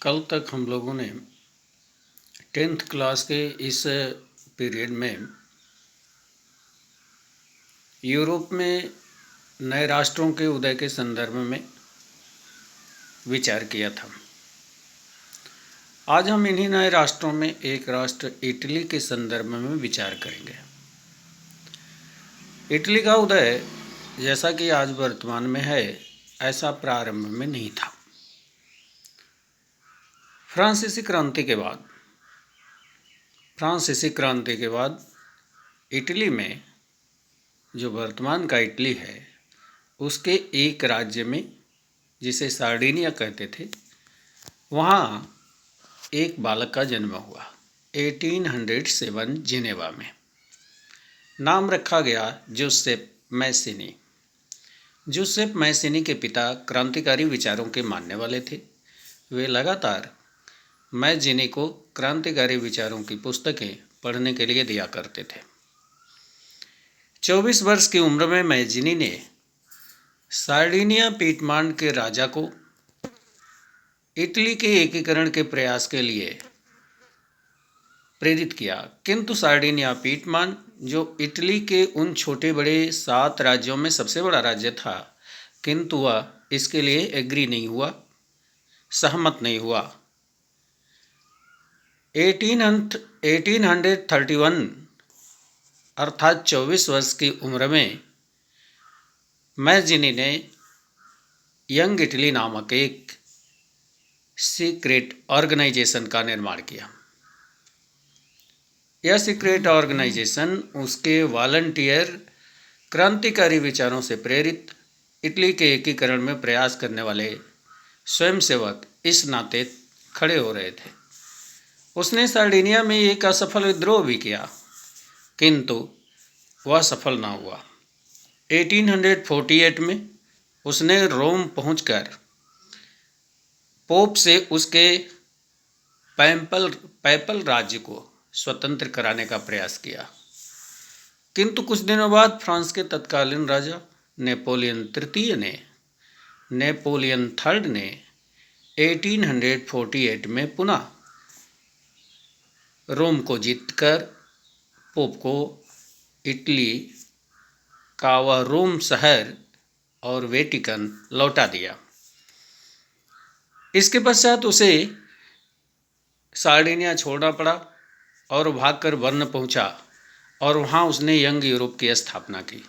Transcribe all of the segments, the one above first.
कल तक हम लोगों ने 10th क्लास के इस पीरियड में यूरोप में नए राष्ट्रों के उदय के संदर्भ में विचार किया था। आज हम इन्हीं नए राष्ट्रों में एक राष्ट्र इटली के संदर्भ में विचार करेंगे। इटली का उदय जैसा कि आज वर्तमान में है, ऐसा प्रारंभ में नहीं था। फ्रांसीसी क्रांति के बाद इटली में, जो वर्तमान का इटली है, उसके एक राज्य में जिसे सार्डिनिया कहते थे, वहाँ एक बालक का जन्म हुआ 1807 जिनेवा में। नाम रखा गया जोसेफ मैसिनी। जोसेफ मैसिनी के पिता क्रांतिकारी विचारों के मानने वाले थे। वे लगातार मैसिनी को क्रांतिकारी विचारों की पुस्तकें पढ़ने के लिए दिया करते थे। 24 वर्ष की उम्र में मैसिनी ने सार्डिनिया पीटमांड के राजा को इटली के एकीकरण के प्रयास के लिए प्रेरित किया, किंतु सार्डिनिया पीटमांड, जो इटली के उन छोटे बड़े 7 राज्यों में सबसे बड़ा राज्य था, किंतु वह इसके लिए सहमत नहीं हुआ। 1831 अर्थात 24 वर्ष की उम्र में मैसिनी ने यंग इटली नामक एक सीक्रेट ऑर्गेनाइजेशन का निर्माण किया। यह सीक्रेट ऑर्गेनाइजेशन उसके वॉलंटियर क्रांतिकारी विचारों से प्रेरित इटली के एकीकरण में प्रयास करने वाले स्वयंसेवक इस नाते खड़े हो रहे थे। उसने सार्डिनिया में एक असफल विद्रोह भी किया, किंतु वह सफल ना हुआ। 1848 में उसने रोम पहुंचकर पोप से उसके पैपल राज्य को स्वतंत्र कराने का प्रयास किया, किंतु कुछ दिनों बाद फ्रांस के तत्कालीन राजा नेपोलियन III ने 1848 में पुनः रोम को जीतकर पोप को इटली का वह रोम शहर और वेटिकन लौटा दिया। इसके पश्चात उसे सार्डिनिया छोड़ना पड़ा और भागकर बर्न पहुंचा और वहां उसने यंग यूरोप की स्थापना की।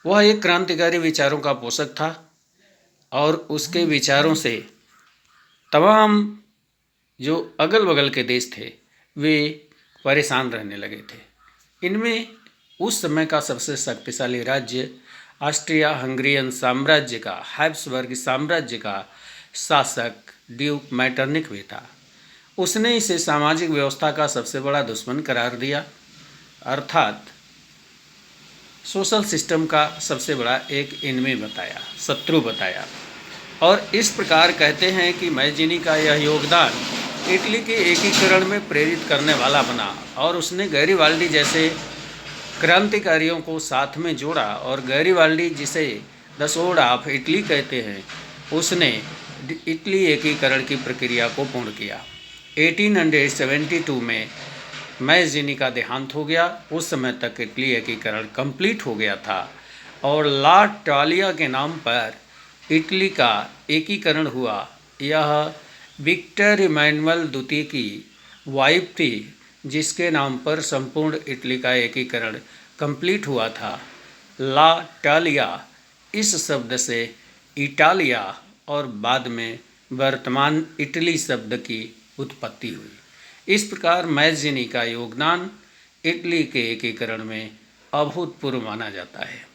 वह एक क्रांतिकारी विचारों का पोषक था और उसके विचारों से तमाम जो अगल बगल के देश थे वे परेशान रहने लगे थे। इनमें उस समय का सबसे शक्तिशाली राज्य ऑस्ट्रिया हंगरियन साम्राज्य का, हैब्सबर्ग साम्राज्य का शासक ड्यूक मैटरनिक भी था। उसने इसे सामाजिक व्यवस्था का सबसे बड़ा दुश्मन करार दिया, अर्थात सोशल सिस्टम का सबसे बड़ा एक एनिमी बताया, शत्रु बताया। और इस प्रकार कहते हैं कि मैसिनी का यह योगदान इटली के एकीकरण में प्रेरित करने वाला बना और उसने गैरिबाल्डी जैसे क्रांतिकारियों को साथ में जोड़ा, और गैरिबाल्डी, जिसे द स्वॉर्ड ऑफ इटली कहते हैं, उसने इटली एकीकरण की प्रक्रिया को पूर्ण किया। 1872 में मैसिनी का देहांत हो गया। उस समय तक इटली एकीकरण कंप्लीट हो गया था और ला टालिया के नाम पर इटली का एकीकरण हुआ। यह विक्टर इमैनुअल द्वितीय की वाइफ थी, जिसके नाम पर संपूर्ण इटली का एकीकरण कंप्लीट हुआ था। ला टालिया इस शब्द से इटालिया और बाद में वर्तमान इटली शब्द की उत्पत्ति हुई। इस प्रकार मैसिनी का योगदान इटली के एकीकरण में अभूतपूर्व माना जाता है।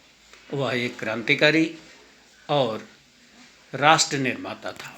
वह एक क्रांतिकारी और राष्ट्र निर्माता था।